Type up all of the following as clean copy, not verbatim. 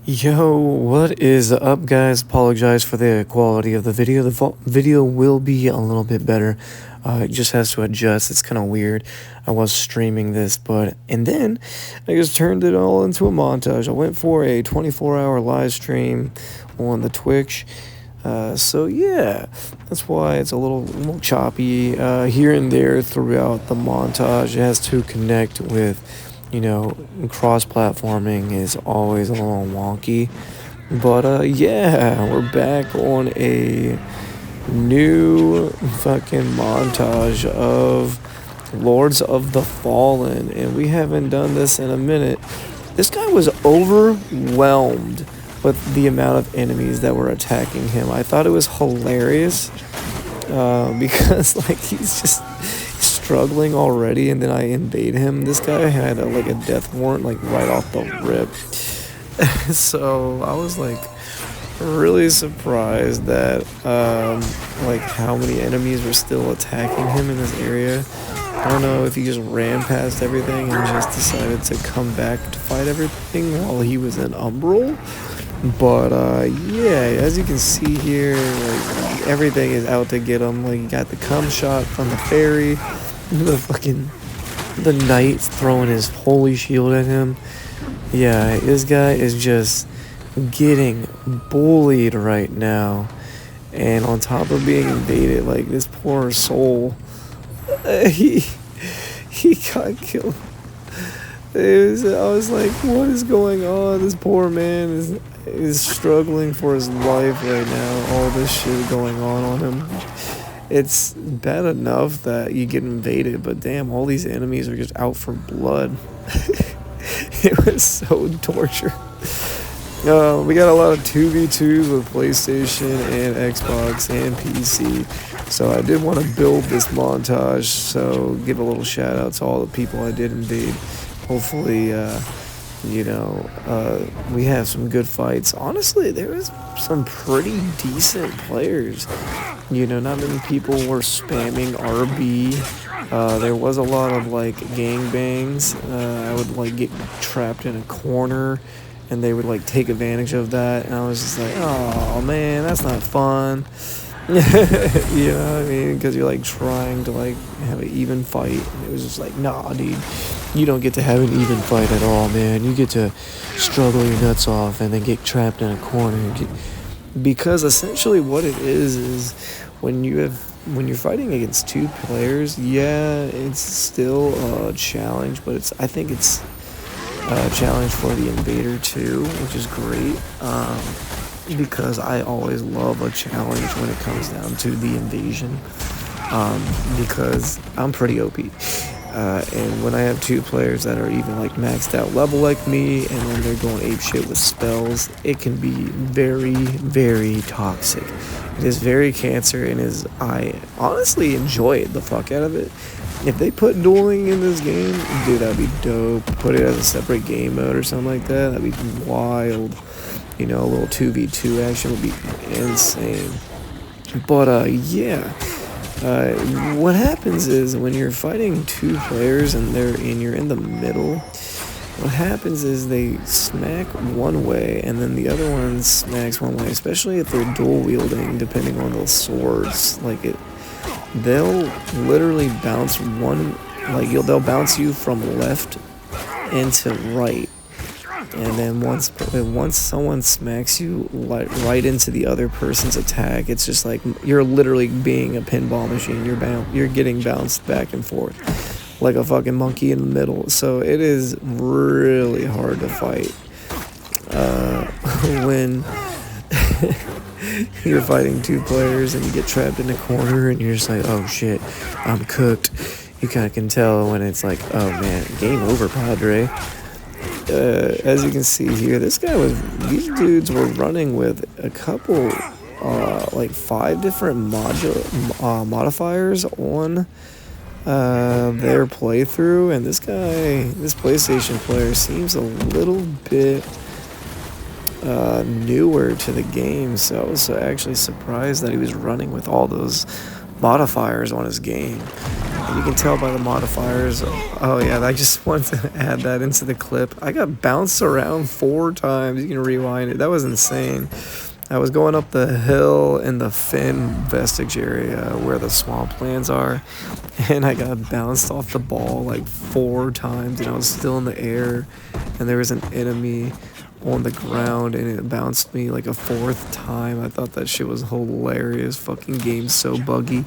Yo, what is up, guys? Apologize for the quality of the video. The video will be a little bit better. It just has to adjust. It's kind of weird. I was streaming this, and then I just turned it all into a montage. I went for a 24-hour live stream on the Twitch. So yeah, that's why it's a little choppy here and there throughout the montage. It has to connect with, cross-platforming is always a little wonky. But yeah, we're back on a new fucking montage of Lords of the Fallen, and we haven't done this in a minute. This guy was overwhelmed with the amount of enemies that were attacking him. I thought it was hilarious because like he's just struggling already, and then I invade him. This guy had a death warrant like right off the rip. So I was like really surprised that how many enemies were still attacking him in this area. I don't know if he just ran past everything and just decided to come back to fight everything while he was in Umbral. But yeah, as you can see here, like everything is out to get him. Like you got the cum shot from the fairy, the knight throwing his holy shield at him. Yeah, this guy is just getting bullied right now, and on top of being invaded, like this poor soul, he got killed. I was like, what is going on? This poor man is struggling for his life right now. All this shit going on him. It's bad enough that you get invaded, but damn, all these enemies are just out for blood. It was so torture. We got a lot of 2v2s with PlayStation and Xbox and PC. So I did want to build this montage, so give a little shout out to all the people I did invade. Hopefully, we have some good fights. Honestly, there was some pretty decent players. Not many people were spamming RB. There was a lot of gangbangs. I would get trapped in a corner, and they would take advantage of that. And I was just like, oh man, that's not fun. You know what I mean? Because you're trying to have an even fight, and it was just like, nah, dude, you don't get to have an even fight at all, man. You get to struggle your nuts off and then get trapped in a corner. Because essentially what it is when you're fighting against two players, yeah, it's still a challenge, but I think it's a challenge for the invader too, which is great. Because I always love a challenge when it comes down to the invasion, because I'm pretty OP, and when I have two players that are even maxed out level like me, and then they're going apeshit with spells, it can be very, very toxic. It is very cancer, and I honestly enjoy the fuck out of it. If they put dueling in this game, dude, that'd be dope. Put it as a separate game mode or something like that, that'd be wild. A little 2v2 action would be insane. But yeah, what happens is when you're fighting two players and you're in the middle, what happens is they smack one way and then the other one smacks one way, especially if they're dual wielding, depending on the swords. They'll literally bounce they'll bounce you from left into right. And then once someone smacks you right into the other person's attack, it's just like you're literally being a pinball machine. You're getting bounced back and forth like a fucking monkey in the middle. So it is really hard to fight when you're fighting two players and you get trapped in a corner and you're just like, oh shit, I'm cooked. You kind of can tell when it's like, oh man, game over, Padre. As you can see here, these dudes were running with a couple, 5 different modifiers on their playthrough, and this PlayStation player seems a little bit newer to the game, so I was actually surprised that he was running with all those modifiers on his game. And you can tell by the modifiers. Oh yeah, I just wanted to add that into the clip. I got bounced around 4 times. You can rewind it. That was insane. I was going up the hill in the Finn vestige area where the swamplands are, and I got bounced off the ball like 4 times, and I was still in the air, and there was an enemy on the ground, and it bounced me like a 4th time. I thought that shit was hilarious. Fucking game's so buggy.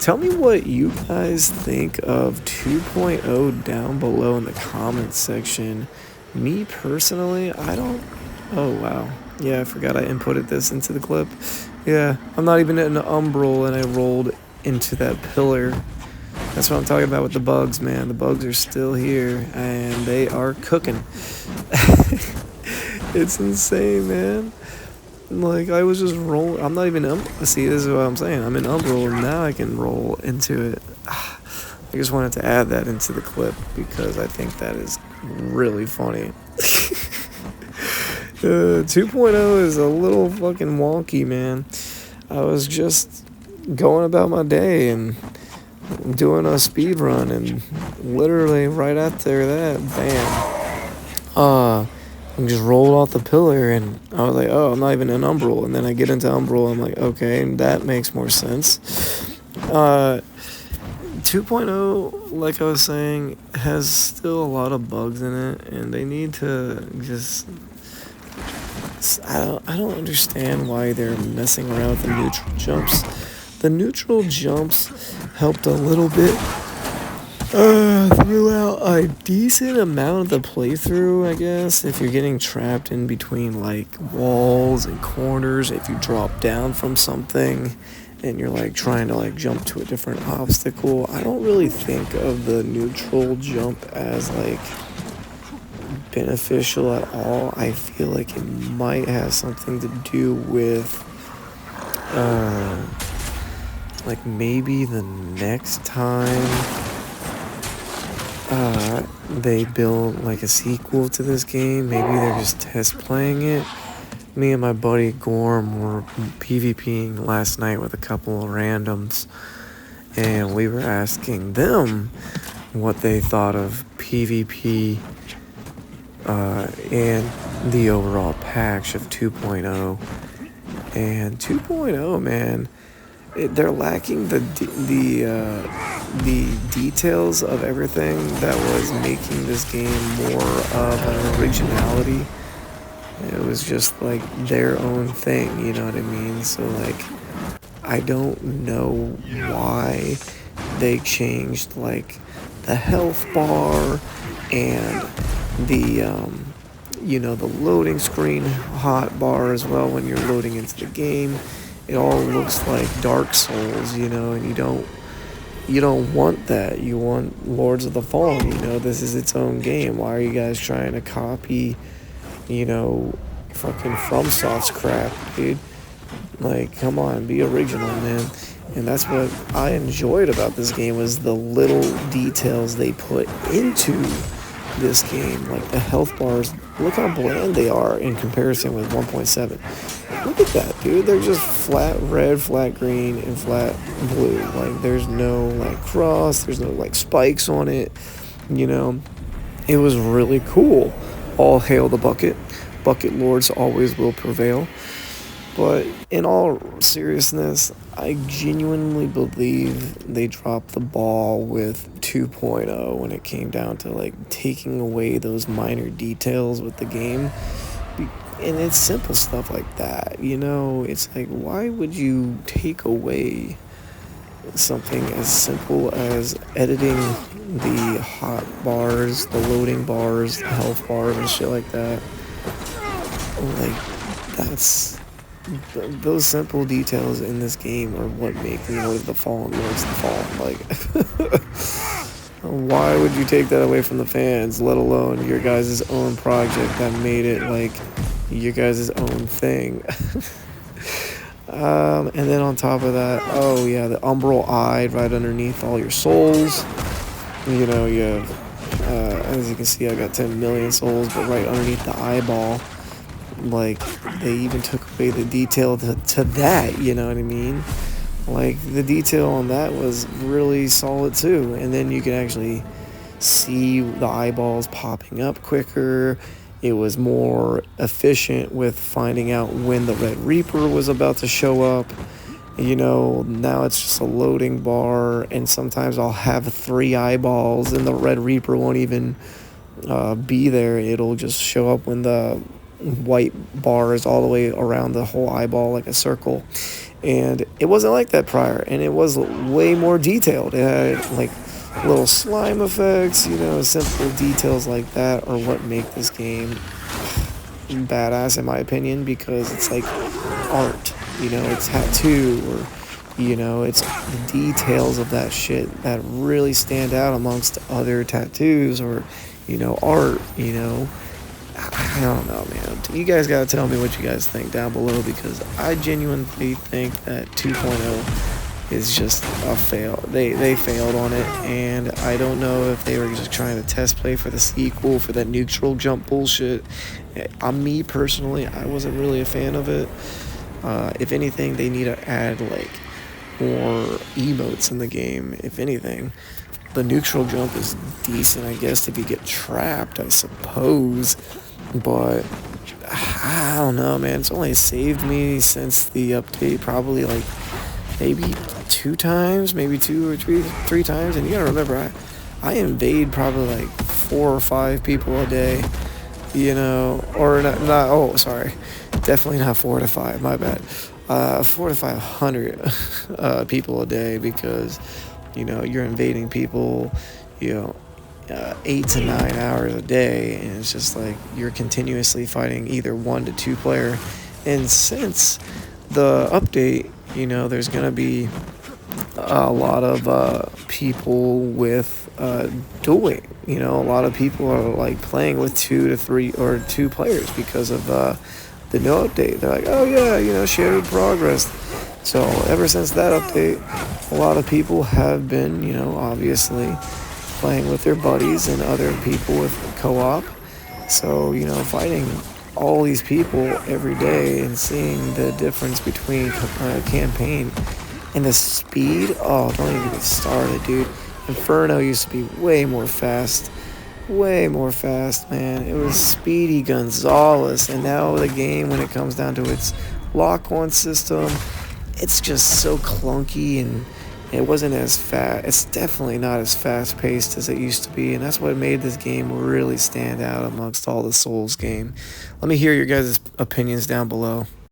Tell me what you guys think of 2.0 down below in the comments section. Me personally, I don't... Oh, wow. Yeah, I forgot I inputted this into the clip. Yeah, I'm not even in an umbral, and I rolled into that pillar. That's what I'm talking about with the bugs, man. The bugs are still here, and they are cooking. It's insane, man. Like, I was just rolling. I'm not even... See, this is what I'm saying. I'm in umbral, and now I can roll into it. I just wanted to add that into the clip because I think that is really funny. 2.0 is a little fucking wonky, man. I was just going about my day and doing a speed run, and literally right after that, bam, I just rolled off the pillar, and I was like, oh, I'm not even in umbral. And then I get into umbral, I'm like, okay, that makes more sense. 2.0, like I was saying, has still a lot of bugs in it, and they need to just... I don't understand why they're messing around with the neutral jumps. The neutral jumps helped a little bit throughout a decent amount of the playthrough, I guess. If you're getting trapped in between like walls and corners, if you drop down from something and you're like trying to like jump to a different obstacle, I don't really think of the neutral jump as like beneficial at all. I feel like it might have something to do with like maybe the next time they build like a sequel to this game, maybe they're just test playing it. Me and my buddy Gorm were PvPing last night with a couple of randoms, and we were asking them what they thought of PvP and the overall patch of 2.0. And 2.0, man, they're lacking the details of everything that was making this game more of an originality. It was just like their own thing, you know what I mean? So like, I don't know why they changed like the health bar and the the loading screen hot bar as well when you're loading into the game. It all looks like Dark Souls, and you don't want that. You want Lords of the Fallen, this is its own game. Why are you guys trying to copy, fucking FromSoft's crap, dude? Like, come on, be original, man. And that's what I enjoyed about this game, was the little details they put into this game. Like the health bars, look how bland they are in comparison with 1.7. Look at that, dude. They're just flat red, flat green, and flat blue. Like, there's no like cross, there's no like spikes on it. It was really cool. All hail the bucket. Bucket lords always will prevail. But in all seriousness, I genuinely believe they dropped the ball with 2.0 when it came down to like taking away those minor details with the game. And it's simple stuff like that, It's like, why would you take away something as simple as editing the hot bars, the loading bars, the health bars, and shit like that? Like, those simple details in this game are what make Lord of the Fallen Lords of the Fallen. Like, why would you take that away from the fans, let alone your guys' own project that made it like your guys' own thing? And then on top of that, oh yeah, the umbral eye right underneath all your souls. You have, as you can see, I got 10 million souls, but right underneath the eyeball, like, they even took away the detail to that, you know what I mean? Like, the detail on that was really solid too. And then you could actually see the eyeballs popping up quicker. It was more efficient with finding out when the Red Reaper was about to show up. Now it's just a loading bar, and sometimes I'll have 3 eyeballs, and the Red Reaper won't even be there. It'll just show up when the white bar is all the way around the whole eyeball, like a circle. And it wasn't like that prior, and it was way more detailed. It had like little slime effects, simple details like that are what make this game badass in my opinion, because it's like art, it's tattoo, or it's the details of that shit that really stand out amongst other tattoos, or art. I don't know, man. You guys gotta tell me what you guys think down below, because I genuinely think that 2.0 is just a fail. They failed on it, and I don't know if they were just trying to test play for the sequel, for that neutral jump bullshit. Me personally, I wasn't really a fan of it. If anything, they need to add like more emotes in the game. If anything, the neutral jump is decent, I guess, if you get trapped, I suppose. But I don't know, man. It's only saved me since the update, probably like maybe 2 times, maybe 2 or 3 times. And you gotta remember, I invade probably like 4 or 5 people a day, or not. Oh, sorry, definitely not 4 to 5. My bad. 400 to 500 people a day, because you're invading people, 8 to 9 hours a day, and it's just like you're continuously fighting either 1 to 2 player. And since the update, there's gonna be a lot of people with dueling. A lot of people are like playing with 2 to 3 or 2 players because of the new update. They're like, oh yeah, shared progress. So ever since that update, a lot of people have been, obviously playing with their buddies and other people with co-op. So, fighting all these people every day and seeing the difference between campaign and the speed. Oh, don't even get started, dude. Inferno used to be way more fast, man. It was Speedy Gonzalez, and now the game, when it comes down to its lock-on system, it's just so clunky, and it wasn't as fast. It's definitely not as fast-paced as it used to be, and that's what made this game really stand out amongst all the Souls game. Let me hear your guys' opinions down below.